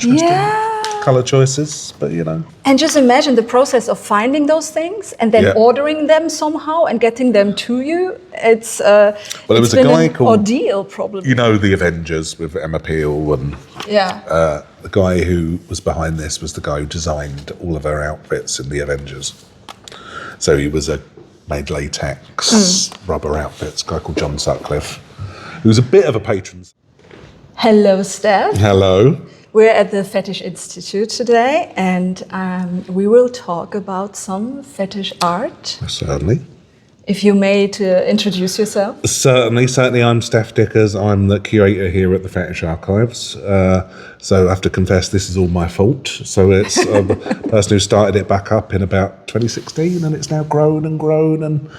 interesting Yeah. colour choices, but you know. And just imagine the process of finding those things and then ordering them somehow and getting them to you. It's Well, there was been a guy an called, ordeal, probably. you know, the Avengers with Emma Peel, and the guy who was behind this was the guy who designed all of her outfits in the Avengers. So he made latex rubber outfits. A guy called John Sutcliffe, who was a bit of a patron. Hello, Steph. Hello. We're at the Fetish Institute today, and we will talk about some fetish art. Certainly. If you may to introduce yourself. Certainly. I'm Steph Dickers. I'm the curator here at the Fetish Archives. So I have to confess, this is all my fault. So it's the person who started it back up in about 2016, and it's now grown and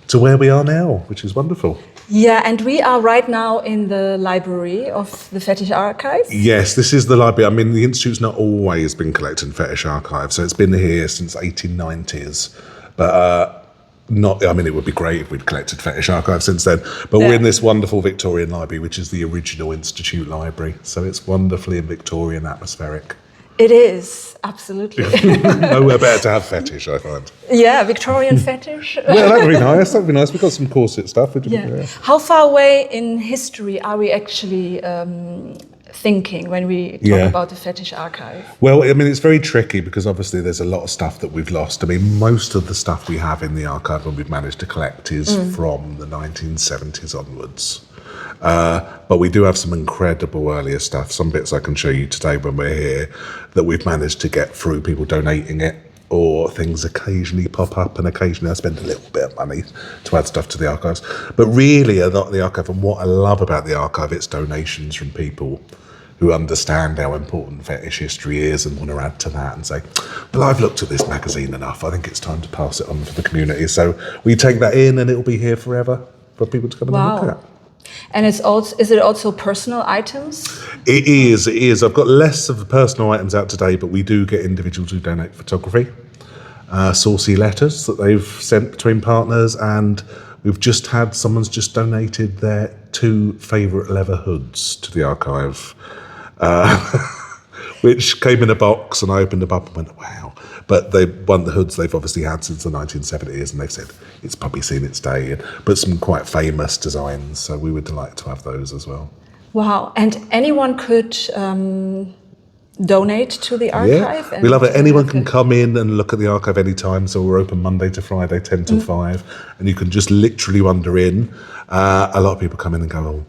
to where we are now, which is wonderful. Yeah, and we are right now in the library of the Fetish Archive. Yes, this is the library. I mean, the Institute's not always been collecting Fetish Archive, so it's been here since 1890s. But it would be great if we'd collected Fetish Archive since then. But we're in this wonderful Victorian library, which is the original Institute library. So it's wonderfully and Victorian atmospheric. It is, absolutely. Nowhere better to have fetish, I find. Yeah, Victorian fetish. Well, that would be nice. That would be nice. We've got some corset stuff. How far away in history are we actually thinking when we talk about the Fetish Archive? Well, I mean, it's very tricky because obviously there's a lot of stuff that we've lost. I mean, most of the stuff we have in the archive and we've managed to collect is from the 1970s onwards. But we do have some incredible earlier stuff. Some bits I can show you today when we're here that we've managed to get through people donating it, or things occasionally pop up, and occasionally I spend a little bit of money to add stuff to the archives. But really, a lot of the archive, and what I love about the archive, it's donations from people who understand how important fetish history is and want to add to that and say, well, I've looked at this magazine enough. I think it's time to pass it on to the community. So we take that in and it'll be here forever for people to come and look at. And is it also personal items? It is. I've got less of the personal items out today, but we do get individuals who donate photography, saucy letters that they've sent between partners, and we've just had someone's just donated their 2 favourite leather hoods to the archive, which came in a box, and I opened them up and went, wow. But the hoods they've obviously had since the 1970s, and they've said it's probably seen its day, but some quite famous designs, so we were delighted to have those as well. Wow, and anyone could donate to the archive? Yeah, we love it. Anyone can come in and look at the archive anytime, so we're open Monday to Friday, 10 till 5, and you can just literally wander in. A lot of people come in and go, oh,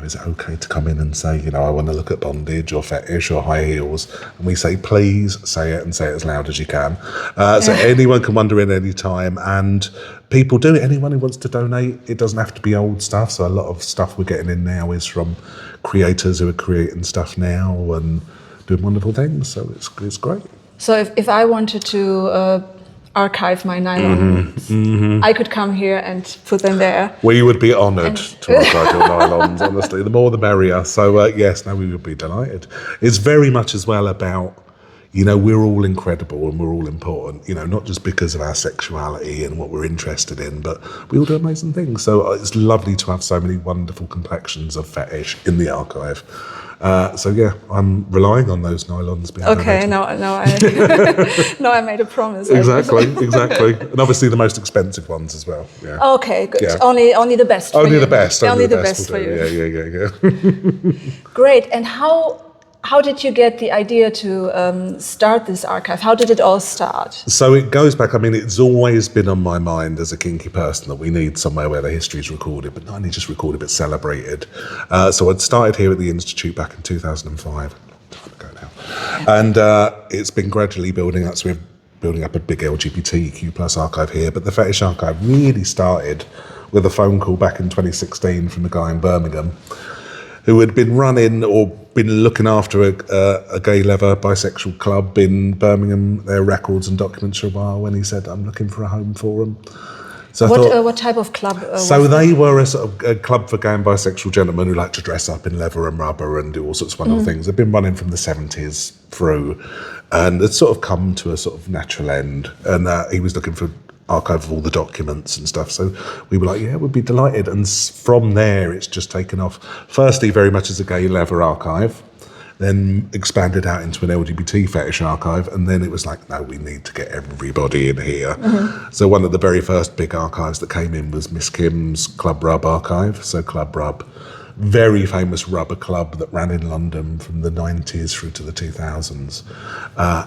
is it okay to come in and say, I want to look at bondage or fetish or high heels? And we say, please say it, and say it as loud as you can. So anyone can wander in any time, and people do it. Anyone who wants to donate, it doesn't have to be old stuff. So a lot of stuff we're getting in now is from creators who are creating stuff now and doing wonderful things. So it's great. So if I wanted to archive my nylons, I could come here and put them there. We would be honoured to archive your nylons, honestly. The more the merrier. So we would be delighted. It's very much as well about, we're all incredible and we're all important, not just because of our sexuality and what we're interested in, but we all do amazing things. So it's lovely to have so many wonderful complexions of fetish in the archive. I'm relying on those nylons being donated. Now I made a promise. Exactly. And obviously the most expensive ones as well. Yeah. Okay, good. Yeah. Only the best for you. Only the best for you. Yeah. Great. And how did you get the idea to start this archive? How did it all start? So it goes back, it's always been on my mind as a kinky person that we need somewhere where the history is recorded, but not only just recorded, but celebrated. So I'd started here at the Institute back in 2005, time ago now. And it's been gradually building up. So we're building up a big LGBTQ plus archive here, but the Fetish Archive really started with a phone call back in 2016 from a guy in Birmingham who had been running or been looking after a gay leather bisexual club in Birmingham, their records and documents for a while, when he said, I'm looking for a home for them. So what type of club they were a sort of a club for gay and bisexual gentlemen who like to dress up in leather and rubber and do all sorts of wonderful things. They've been running from the 70s through, and it's sort of come to a sort of natural end. And he was looking for archive of all the documents and stuff. So we were like, yeah, we'd be delighted. And from there, it's just taken off. Firstly, very much as a gay leather archive. then expanded out into an LGBT fetish archive, and then it was like, no, we need to get everybody in here. So one of the very first big archives that came in was Miss Kim's Club Rub archive. So Club Rub, very famous rubber club that ran in London from the 90s through to the 2000s.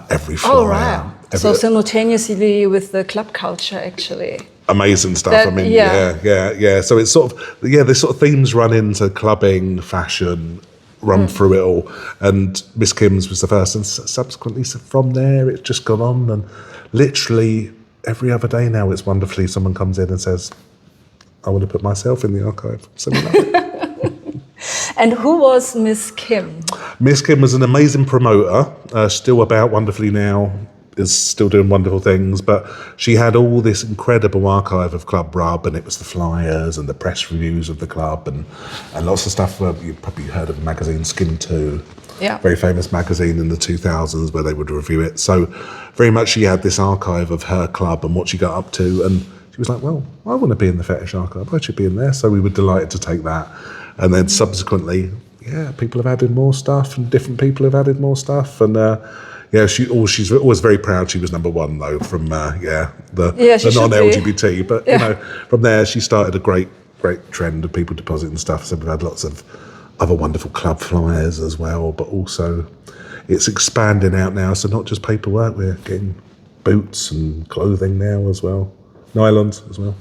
Every flyer. Oh, wow. So simultaneously with the club culture, actually. Amazing stuff. I mean, yeah. So it's sort of, the sort of themes run into clubbing, fashion, run through it all. And Miss Kim's was the first, and subsequently from there it's just gone on, and literally every other day now it's wonderfully someone comes in and says, I want to put myself in the archive. So we love it. And who was Miss Kim? Miss Kim was an amazing promoter, still about wonderfully now, is still doing wonderful things, but she had all this incredible archive of Club Rub, and it was the flyers and the press reviews of the club and lots of stuff. You've probably heard of the magazine Skin 2, very famous magazine in the 2000s where they would review it. So very much she had this archive of her club and what she got up to, and she was like, well, I want to be in the fetish archive, I should be in there. So we were delighted to take that. And then subsequently, people have added more stuff, and different people have added more stuff, and she's always very proud she was number one, though, from the non-LGBT. But you know, from there she started a great trend of people depositing stuff. So we've had lots of other wonderful club flyers as well. But also, it's expanding out now. So not just paperwork, we're getting boots and clothing now as well, nylons as well.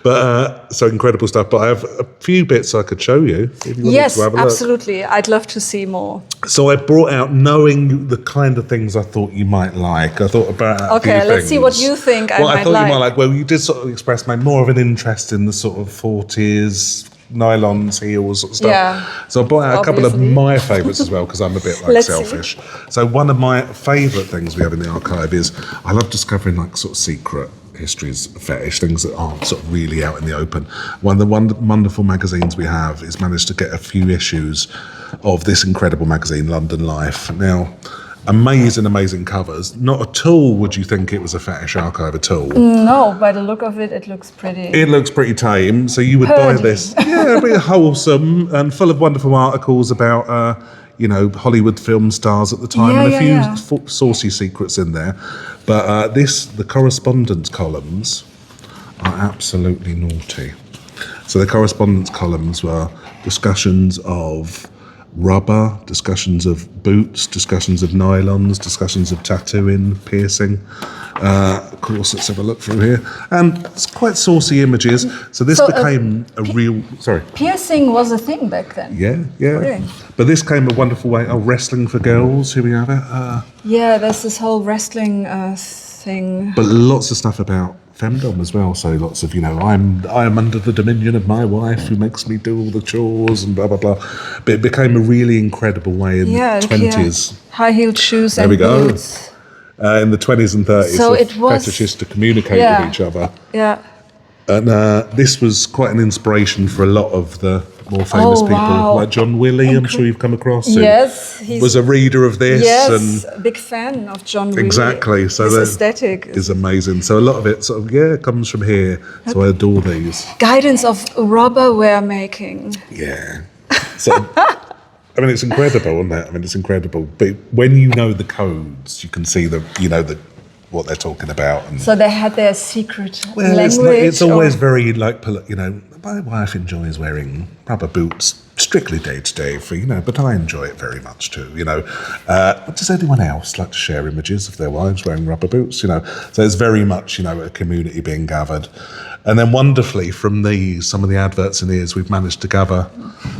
But so incredible stuff. But I have a few bits I could show you. If you yes, to have a absolutely. Look. I'd love to see more. So I brought out, knowing the kind of things I thought you might like. I thought about a few let's things. see what you think. I thought you might like. Well, you did sort of express more of an interest in the sort of 40s nylons, heels, sort of stuff. Yeah. So I brought out a couple of my favourites as well, because I'm a bit like selfish. So one of my favourite things we have in the archive is I love discovering like sort of secret histories of fetish, things that aren't sort of really out in the open. One of the wonderful magazines we have is managed to get a few issues of this incredible magazine, London Life. Now, amazing covers. Not at all would you think it was a fetish archive at all. No, by the look of it, it looks pretty. It looks pretty tame. So you would buy this, pretty wholesome and full of wonderful articles about Hollywood film stars at the time, and a few saucy secrets in there. But the correspondence columns are absolutely naughty. So the correspondence columns were discussions of rubber, discussions of boots, discussions of nylons, discussions of tattooing, piercing. Of course, let's have a look through here. And it's quite saucy images. So this became a real... Sorry. Piercing was a thing back then. Yeah. Really? But this came a wonderful way. Oh, wrestling for girls. Here we have it. There's this whole wrestling thing. But lots of stuff about femdom as well. So lots of, I am under the dominion of my wife who makes me do all the chores and blah, blah, blah. But it became a really incredible way in the 20s. High-heeled shoes there and we go. boots. In the 20s and 30s, so it was fetishists to communicate with each other. Yeah. And this was quite an inspiration for a lot of the more famous people, like John Willie, I'm sure you've come across. Yes. He was a reader of this. Yes, a big fan of John Willie. Exactly. So his aesthetic is amazing. So a lot of it sort of, comes from here. So I adore these. Guidance of rubber wear making. Yeah. So... I mean, it's incredible, isn't it? I mean, it's incredible. But when you know the codes, you can see what they're talking about. And so they had their secret language. It's always very my wife enjoys wearing rubber boots strictly day to day but I enjoy it very much too. But does anyone else like to share images of their wives wearing rubber boots? So it's very much a community being gathered. And then wonderfully from some of the adverts in these, we've managed to gather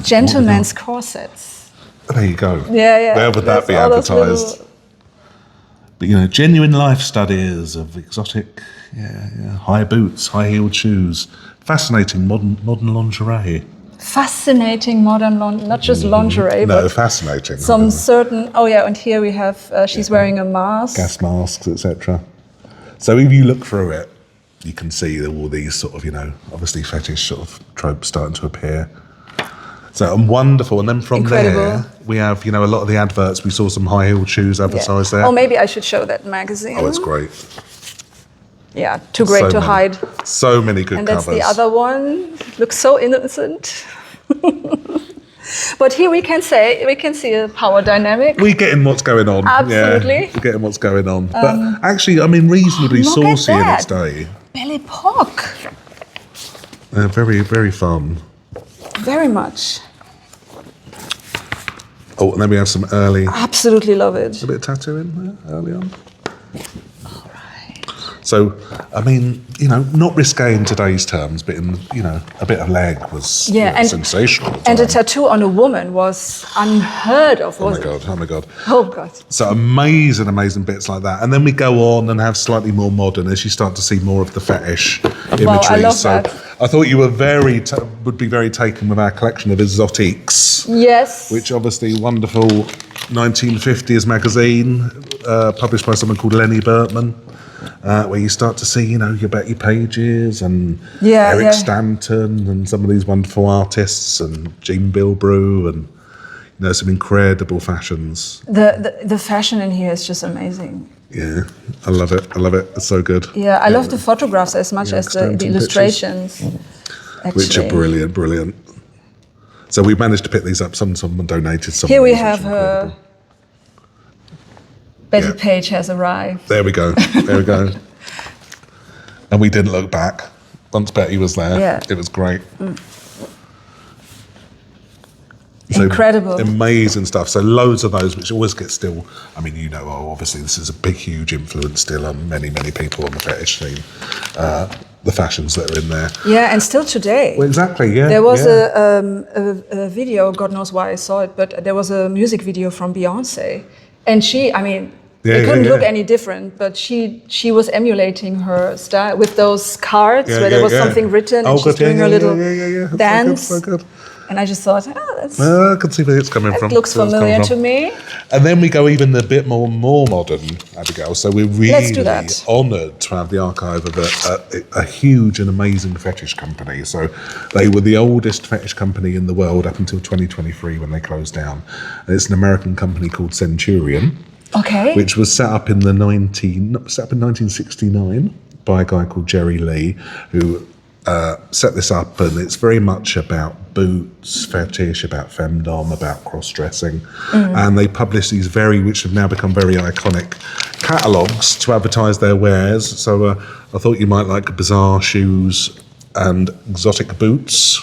gentlemen's corsets. There you go. Yeah. Where would that be advertised? But genuine life studies of exotic, high boots, high-heeled shoes, fascinating modern lingerie. Fascinating modern not just lingerie, but fascinating. Some certain. And here we have. She's wearing a mask. Gas masks, etc. So if you look through it, you can see all these sort of obviously fetish sort of tropes starting to appear. So wonderful, and then from there we have a lot of the adverts. We saw some high-heeled shoes advertised there. Oh, maybe I should show that magazine. Oh, it's great. Yeah, too great to hide. So many good covers. And that's the other one. It looks so innocent. But here we can see a power dynamic. We're getting what's going on. Absolutely. Yeah, we're getting what's going on. But actually, I mean, reasonably look at saucy in its that. day. Belly pork. Very, very fun. Very much. Oh, and then we have some early... Absolutely love it. A bit of tattoo in there early on. So, I mean, you know, not risque in today's terms, but in, you know, a bit of leg was sensational. And a tattoo on a woman was unheard of, wasn't it? Oh my God. Oh God. So amazing bits like that. And then we go on and have slightly more modern as you start to see more of the fetish imagery. Wow, I love so that. I thought you were would be very taken with our collection of exotics. Yes. Which obviously wonderful 1950s magazine published by someone called Lenny Bertman. Where you start to see, you know, your Bettie Pages and Eric Stanton and some of these wonderful artists and Jean Bilbrew and, you know, some incredible fashions. The fashion in here is just amazing. Yeah, I love it. It's so good. Yeah, I love the photographs as much as the illustrations. Which are brilliant. So we managed to pick these up. Someone donated some. Here we have her. Bettie Page has arrived. There we go. And we didn't look back. Once Betty was there, it was great. So incredible. Amazing stuff. So loads of those, which always get still, I mean, you know, obviously this is a big, huge influence still on many people on the fetish scene. The fashions that are in there. Yeah, and still today. Well, exactly, yeah. There was a video, God knows why I saw it, but there was a music video from Beyonce. And she, I mean, it couldn't look any different, but she was emulating her style with those cards where there was something written and she's doing her little dance. So good. And I just thought, that's... I can see where it's coming from. It looks familiar to me. And then we go even a bit more modern, Abigail. So we're really honoured to have the archive of a huge and amazing fetish company. So they were the oldest fetish company in the world up until 2023 when they closed down. And it's an American company called Centurion. Okay. Which was set up in 1969 by a guy called Jerry Lee, who set this up, and it's very much about boots, fetish, about femdom, about cross-dressing. And they publish these which have now become very iconic catalogues to advertise their wares. So I thought you might like bizarre shoes and exotic boots.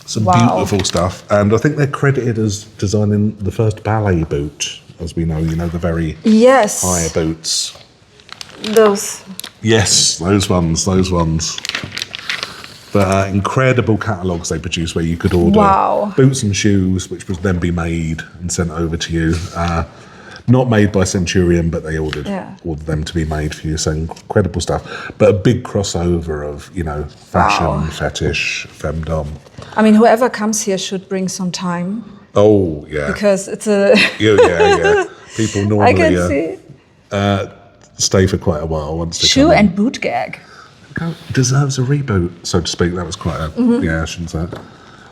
Some beautiful stuff. And I think they're credited as designing the first ballet boot, as we know, you know, the very high boots. Those. Yes, those ones. But incredible catalogues they produce where you could order boots and shoes, which would then be made and sent over to you. Not made by Centurion, but they ordered them to be made for you. So incredible stuff. But a big crossover of, you know, fashion, fetish, femdom. I mean, whoever comes here should bring some time. Oh, yeah. Because it's a... yeah. People normally... I can see. Stay for quite a while once they Shoe come and boot gag. Deserves a reboot, so to speak. That was quite a... Yeah, I shouldn't say that.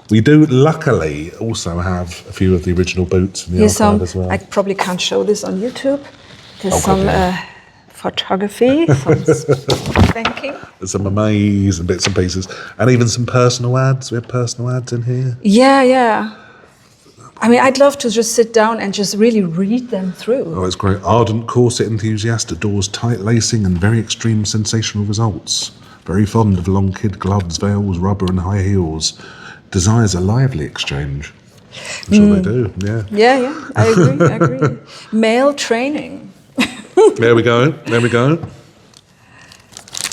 We do, luckily, also have a few of the original boots in the archive as well. I probably can't show this on YouTube. There's some photography, some thinking. There's some amazing bits and pieces. And even some personal ads. We have personal ads in here. Yeah. I mean, I'd love to just sit down and just really read them through. Oh, it's great. Ardent corset enthusiast adores tight lacing and very extreme sensational results. Very fond of long kid gloves, veils, rubber and high heels. Desires a lively exchange. I'm sure they do, yeah. Yeah, I agree. Male training. There we go.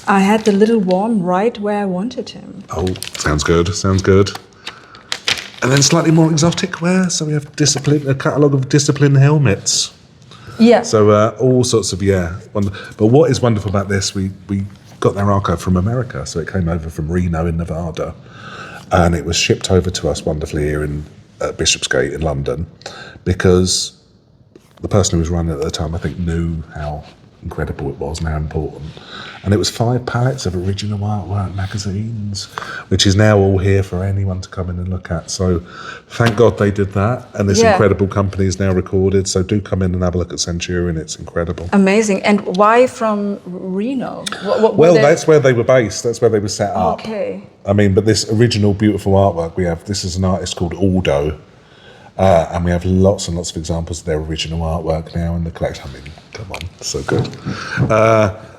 I had the little worm right where I wanted him. Oh, sounds good. And then slightly more exotic wear. So we have a catalogue of discipline helmets. Yeah. So all sorts of, But what is wonderful about this, we got their archive from America. So it came over from Reno in Nevada. And it was shipped over to us wonderfully here in Bishopsgate in London, because the person who was running it at the time, I think, knew how incredible it was and how important. And it was 5 pallets of original artwork magazines, which is now all here for anyone to come in and look at. So thank God they did that. And this incredible company is now recorded. So do come in and have a look at Centurion. It's incredible. Amazing. And why from Reno? Well, that's where they were based. That's where they were set up. Okay. I mean, but this original beautiful artwork we have, this is an artist called Aldo, and we have lots and lots of examples of their original artwork now in the collection. I mean, come on, so good.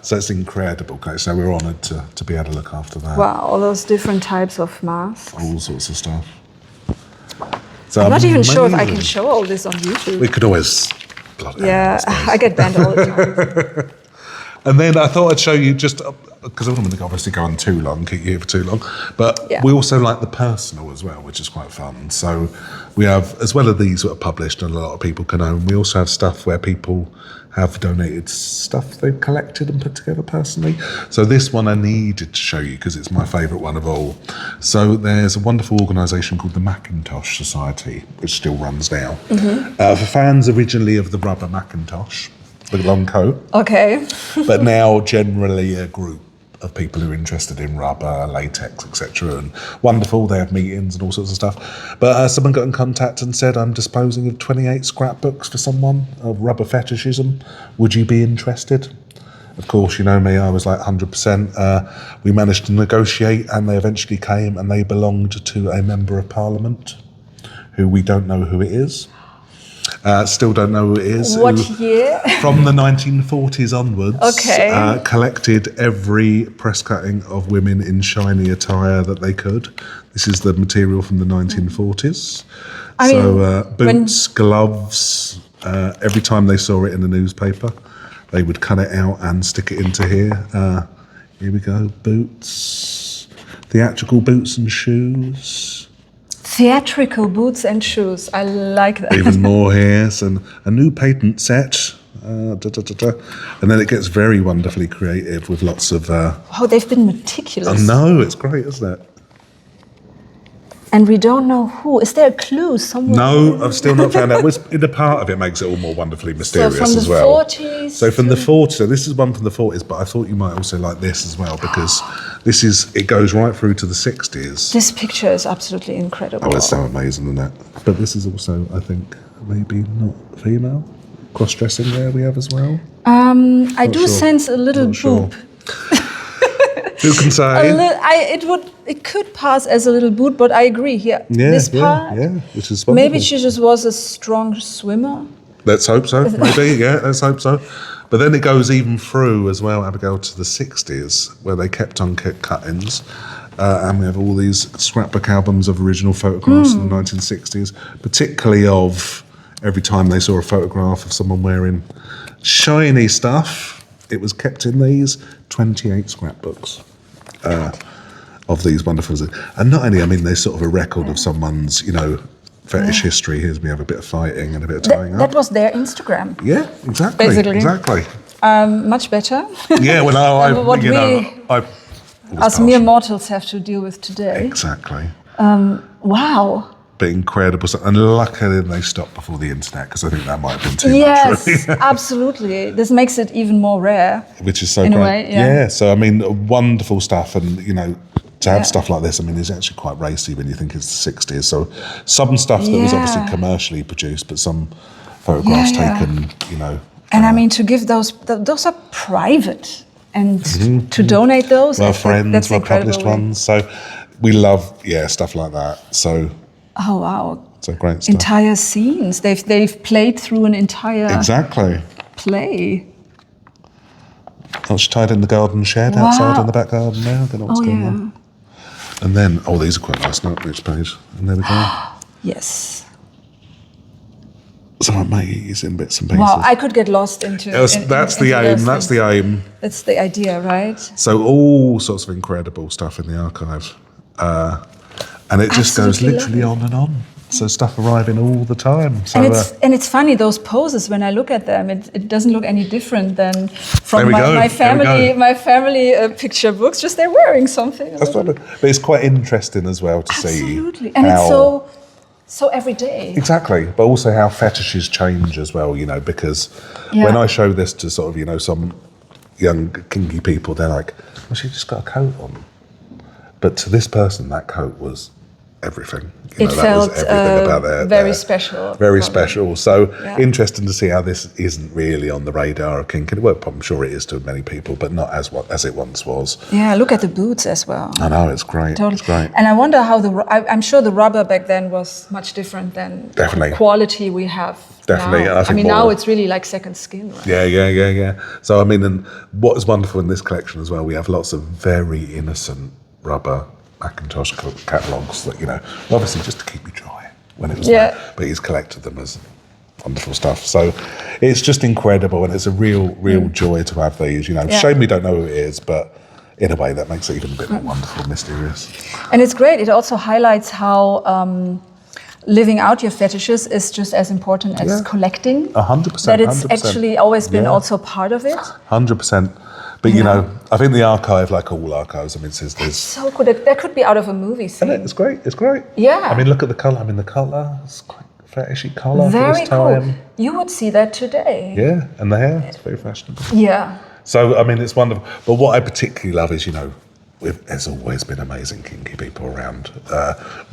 So it's incredible. So we're honoured to be able to look after that. Wow, all those different types of masks. All sorts of stuff. So I'm not even sure if I can show all this on YouTube. We could always plot it out, I get banned all the time. And then I thought I'd show you just, because I don't want to obviously go on too long, keep you here for too long, but we also like the personal as well, which is quite fun. So we have, as well as these that are published and a lot of people can own, we also have stuff where people have donated stuff they've collected and put together personally. So this one I needed to show you because it's my favourite one of all. So there's a wonderful organisation called the Macintosh Society, which still runs now. For fans originally of the rubber Macintosh, the long coat. Okay. But now generally a group of people who are interested in rubber, latex, etc. And wonderful, they have meetings and all sorts of stuff. But someone got in contact and said, I'm disposing of 28 scrapbooks for someone of rubber fetishism. Would you be interested? Of course, you know me, I was like 100%. We managed to negotiate and they eventually came and they belonged to a member of parliament who we don't know who it is. Still don't know who it is. What year? From the 1940s onwards. Okay. Collected every press cutting of women in shiny attire that they could. This is the material from the 1940s. Boots, gloves, every time they saw it in the newspaper, they would cut it out and stick it into here. Here we go, boots, theatrical boots and shoes. Theatrical boots and shoes. I like that. Even more here. So a new patent set. And then it gets very wonderfully creative with lots of... they've been meticulous. I know, it's great, isn't it? And we don't know who. Is there a clue somewhere? No, I've still not found out. The part of it makes it all more wonderfully mysterious as well. So from the 40s? So from the 40s. So this is one from the 40s, but I thought you might also like this as well because it goes right through to the 60s. This picture is absolutely incredible. Oh, it's so amazing, isn't it? But this is also, I think, maybe not female. Cross-dressing there we have as well. I do sense a little boob. Who can say? It could pass as a little boot, but I agree here. This part, which is wonderful. Maybe she just was a strong swimmer. Let's hope so. Maybe, let's hope so. But then it goes even through as well, Abigail, to the 60s, where they kept on cuttings. And we have all these scrapbook albums of original photographs in the 1960s, particularly of every time they saw a photograph of someone wearing shiny stuff, it was kept in these 28 scrapbooks of these wonderful... And not only, I mean, there's sort of a record of someone's, fetish history. Here's me have a bit of fighting and a bit of tying up. That was their Instagram. Yeah, exactly. Basically. Exactly. Much better. Yeah, well, us mere mortals have to deal with today. Exactly. Wow. But incredible stuff. And luckily they stopped before the internet because I think that might have been too much. Yes, absolutely. This makes it even more rare. Which is so in great. A way, yeah. So I mean, wonderful stuff, and to have stuff like this, I mean, it's actually quite racy when you think it's the 60s. So some stuff that was obviously commercially produced, but some photographs taken, And I mean, to give those are private, and to donate those, well, friends, that's well published ones. So we love, stuff like that. So. Oh wow! So great stuff. Entire scenes. They've played through an entire play. Oh, she tied in the garden shed outside in the back garden now. Don't know what's going on. And then, these are quite nice. Not which page? And there we go. Yes. So maybe in bits and pieces. Wow, I could get lost into. That's the aim. That's the aim. That's the idea, right? So all sorts of incredible stuff in the archive. And it just goes literally on and on. So stuff arriving all the time. So, and it's funny, those poses, when I look at them, it doesn't look any different than from my family picture books. Just they're wearing something. That's funny. But it's quite interesting as well to see. Absolutely. And it's so everyday. Exactly. But also how fetishes change as well, because when I show this to sort of, some young kinky people, they're like, well, she just got a coat on. But to this person, that coat was everything. It felt that was everything about very special. Very special. So interesting to see how this isn't really on the radar of kink. Well, I'm sure it is to many people, but not as it once was. Yeah, look at the boots as well. I know, it's great. Totally. It's great. And I wonder how I'm sure the rubber back then was much different than the quality we have. Definitely. Now. I mean, now it's really like second skin, right? Yeah. So, I mean, and what is wonderful in this collection as well, we have lots of very innocent rubber Macintosh catalogues that, obviously just to keep you dry when it was there, but he's collected them as wonderful stuff. So it's just incredible, and it's a real joy to have these. Shame we don't know who it is, but in a way that makes it even a bit more wonderful and mysterious. And it's great. It also highlights how living out your fetishes is just as important as collecting. 100%. That it's actually always been also part of it. 100%. But I think the archive, like all archives, I mean, there's so good. That could be out of a movie scene. It's great. It's great. Yeah. I mean, look at the colour. I mean, the colour is quite fetishy colour for Very this time. cool. You would see that today. Yeah, and the hair, it's very fashionable. Yeah. So, I mean, it's wonderful. But what I particularly love is, there's always been amazing kinky people around.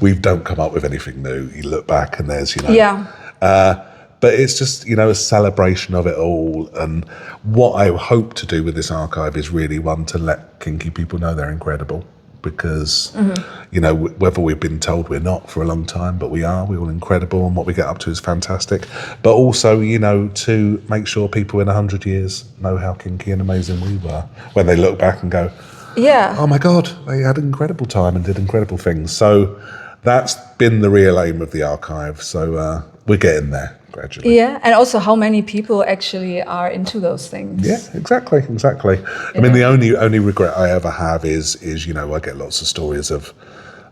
We don't come up with anything new. You look back and there's, but it's just, a celebration of it all. And what I hope to do with this archive is really one to let kinky people know they're incredible. Because, whether we've been told we're not for a long time, but we are, we're all incredible, and what we get up to is fantastic. But also, to make sure people in 100 years know how kinky and amazing we were when they look back and go, oh my God, they had an incredible time and did incredible things. So that's been the real aim of the archive. So we're getting there gradually. Yeah, and also how many people actually are into those things. Yeah, exactly. I mean, the only regret I ever have is I get lots of stories of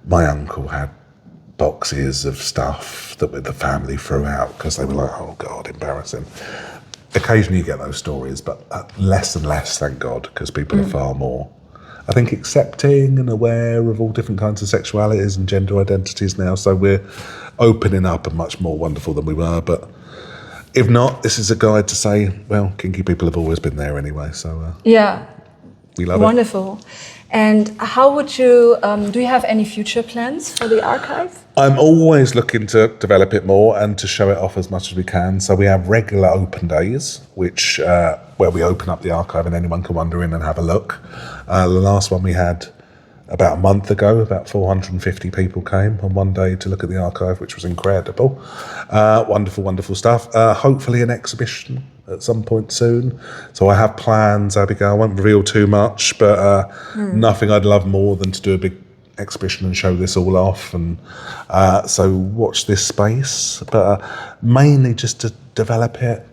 my uncle had boxes of stuff that the family threw out because they were like, oh God, embarrassing. Occasionally you get those stories, but less and less, thank God, because people are far more, I think, accepting and aware of all different kinds of sexualities and gender identities now. So we're opening up and much more wonderful than we were. But if not, this is a guide to say, well, kinky people have always been there anyway. So we love it. Wonderful. And how would you, do you have any future plans for the archive? I'm always looking to develop it more and to show it off as much as we can. So we have regular open days, which where we open up the archive and anyone can wander in and have a look. The last one we had about a month ago, about 450 people came on one day to look at the archive, which was incredible. Wonderful stuff. Hopefully an exhibition at some point soon. So I have plans, Abigail. I won't reveal too much, but nothing I'd love more than to do a big exhibition and show this all off. And so watch this space, but mainly just to develop it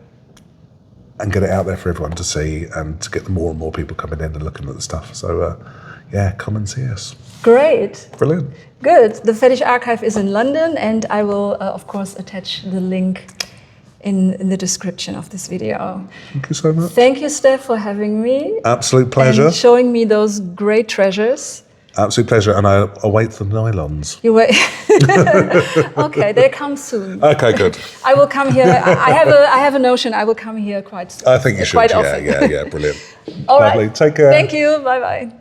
and get it out there for everyone to see and to get more and more people coming in and looking at the stuff. So come and see us. Great. Brilliant. Good. The Fetish Archive is in London, and I will, of course, attach the link in the description of this video. Thank you so much. Thank you, Steph, for having me. Absolute pleasure. And showing me those great treasures. Absolute pleasure, and I await the nylons. You wait. Okay, they come soon. Okay, good. I will come here. I have a notion. I will come here quite. I think you should. Quite often. Yeah. Brilliant. All Lovely. right. Take care. Thank you. Bye bye.